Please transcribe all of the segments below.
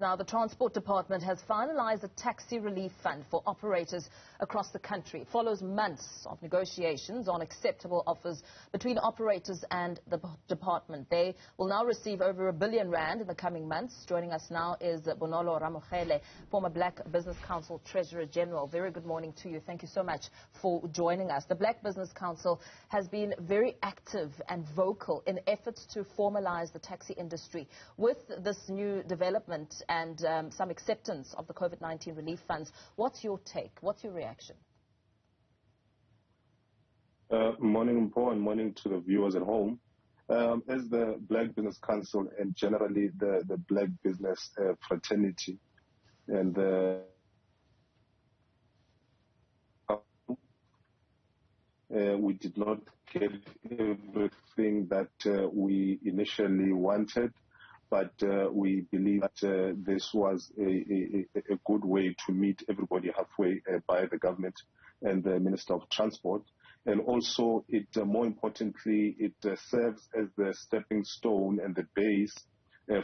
Now, the Transport Department has finalized a taxi relief fund for operators across the country. It follows months of negotiations on acceptable offers between operators and the department. They will now receive over R1 billion in the coming months. Joining us now is Bonolo Ramokhele, former Black Business Council Treasurer General. Very good morning to you. Thank you so much for joining us. The Black Business Council has been very active and vocal in efforts to formalize the taxi industry. With this new development and some acceptance of the COVID-19 relief funds, what's your take? What's your reaction? Morning, Paul, and morning to the viewers at home. As the Black Business Council and generally the Black Business fraternity and we did not get everything that we initially wanted, but we believe that this was a good way to meet everybody halfway by the government and the Minister of Transport. And also, more importantly, it serves as the stepping stone and the base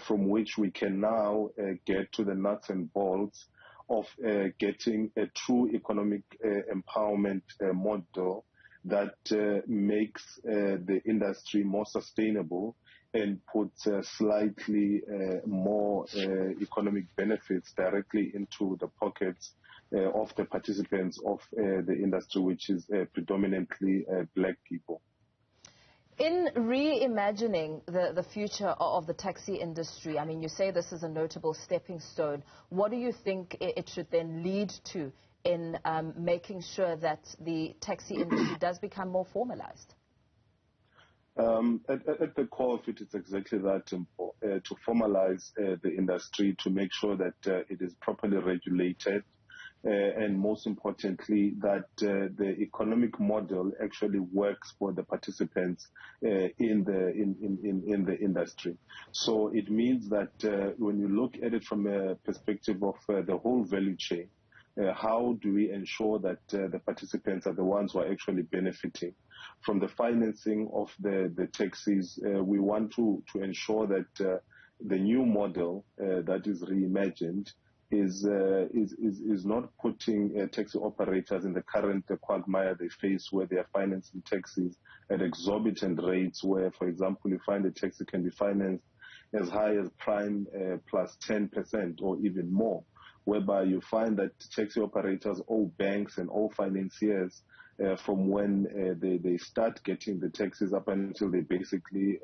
from which we can now get to the nuts and bolts of getting a true economic empowerment model that makes the industry more sustainable and puts slightly more economic benefits directly into the pockets of the participants of the industry, which is predominantly black people. In reimagining the future of the taxi industry, I mean, you say this is a notable stepping stone. What do you think it should then lead to in making sure that the taxi industry does become more formalized? At the core of it, it's exactly that, to formalize the industry, to make sure that it is properly regulated, and most importantly, that the economic model actually works for the participants in the industry. So it means that when you look at it from a perspective of the whole value chain, how do we ensure that the participants are the ones who are actually benefiting from the financing of the taxis? We want to ensure that the new model that is reimagined is not putting taxi operators in the current quagmire they face, where they are financing taxis at exorbitant rates, where, for example, you find a taxi can be financed as high as prime plus 10% or even more, whereby you find that taxi operators owe banks and owe financiers from when they start getting the taxis up until they basically,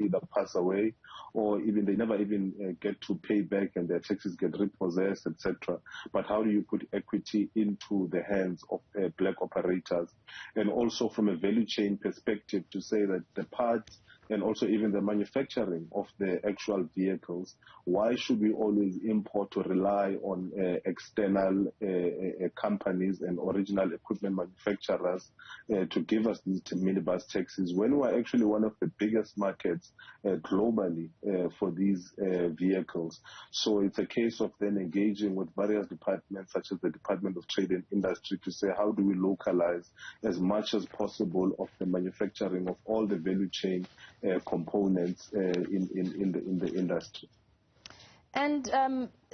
either pass away or even they never even get to pay back and their taxis get repossessed, etc. But how do you put equity into the hands of black operators? And also from a value chain perspective, to say that the parts and also even the manufacturing of the actual vehicles, why should we always import or rely on external companies and original equipment manufacturers to give us these minibus taxis, when we're actually one of the biggest markets globally for these vehicles? So it's a case of then engaging with various departments, such as the Department of Trade and Industry, to say, how do we localize as much as possible of the manufacturing of all the value chain components in the industry. And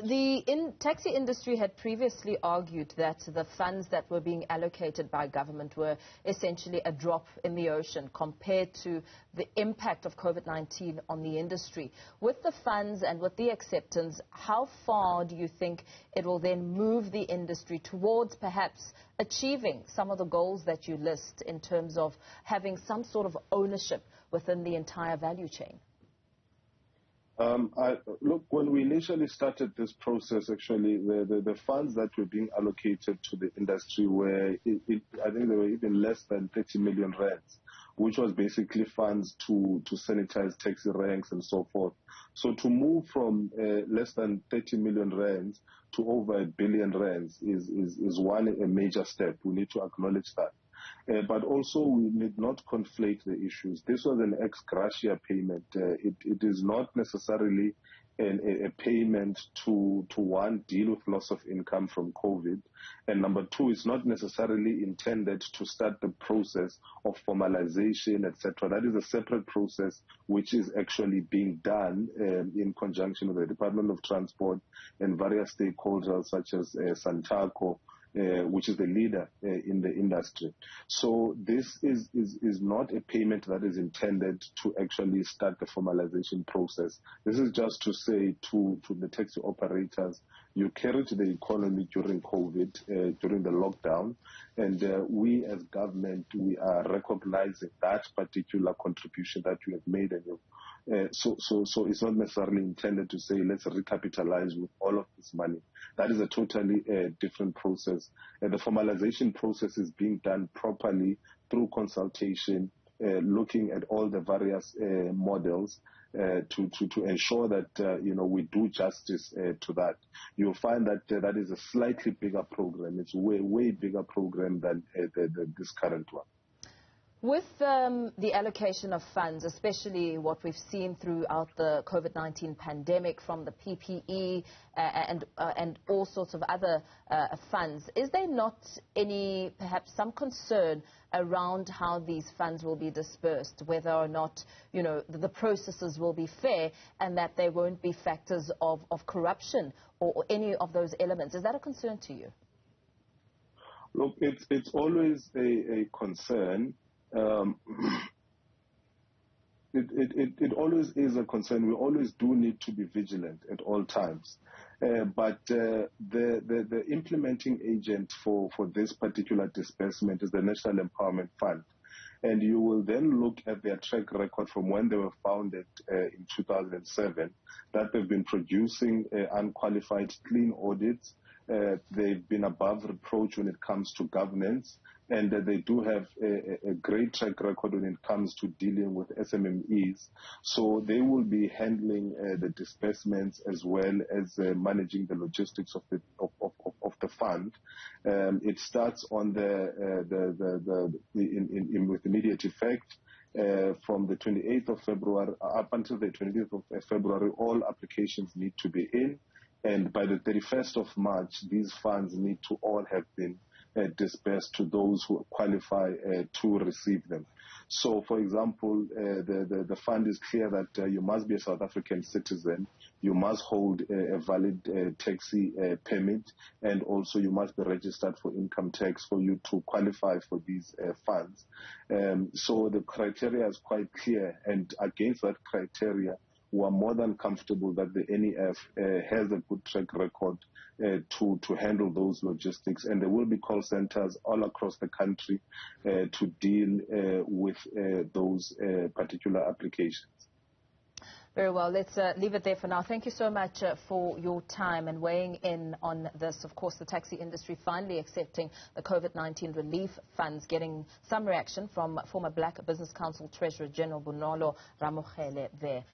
the taxi industry had previously argued that the funds that were being allocated by government were essentially a drop in the ocean compared to the impact of COVID-19 on the industry. With the funds and with the acceptance, how far do you think it will then move the industry towards perhaps achieving some of the goals that you list in terms of having some sort of ownership within the entire value chain? Look, when we initially started this process, actually, the funds that were being allocated to the industry were, I think they were even less than 30 million rands, which was basically funds to sanitize taxi ranks and so forth. So to move from less than 30 million rands to over R1 billion is a major step. We need to acknowledge that. But also, we need not conflate the issues. This was an ex gratia payment. It is not necessarily a payment to one, deal with loss of income from COVID, and number two, it's not necessarily intended to start the process of formalization, etc. That is a separate process which is actually being done in conjunction with the Department of Transport and various stakeholders such as Santaco, which is the leader in the industry. So this is not a payment that is intended to actually start the formalization process. This is just to say to the taxi operators, you carried the economy during COVID, during the lockdown, and we as government, we are recognizing that particular contribution that you have made, and so it's not necessarily intended to say let's recapitalize with all of this money. That is a totally different process. The formalization process is being done properly through consultation, looking at all the various models to ensure that we do justice to that. You'll find that that is a slightly bigger program. It's way bigger program than this current one. With the allocation of funds, especially what we've seen throughout the COVID-19 pandemic from the PPE and all sorts of other funds, is there not perhaps some concern around how these funds will be dispersed, whether or not, the processes will be fair and that there won't be factors of corruption or any of those elements? Is that a concern to you? Look, it's always a concern. It always is a concern. We always do need to be vigilant at all times. But the implementing agent for this particular disbursement is the National Empowerment Fund. And you will then look at their track record from when they were founded in 2007, that they've been producing unqualified clean audits. They've been above reproach when it comes to governance, and they do have a great track record when it comes to dealing with SMMEs. So they will be handling the disbursements as well as managing the logistics of the fund. It starts on with immediate effect. From the 28th of February up until the 20th of February, all applications need to be in. And by the 31st of March, these funds need to all have been dispersed to those who qualify to receive them. So, for example, the fund is clear that you must be a South African citizen, you must hold a valid taxi permit, and also you must be registered for income tax for you to qualify for these funds. So the criteria is quite clear, and against that criteria, we are more than comfortable that the NEF has a good track record to handle those logistics, and there will be call centers all across the country to deal with those particular applications. Very well. Let's leave it there for now. Thank you so much for your time and weighing in on this. Of course, the taxi industry finally accepting the COVID-19 relief funds, getting some reaction from former Black Business Council Treasurer General Bonolo Ramokhele there.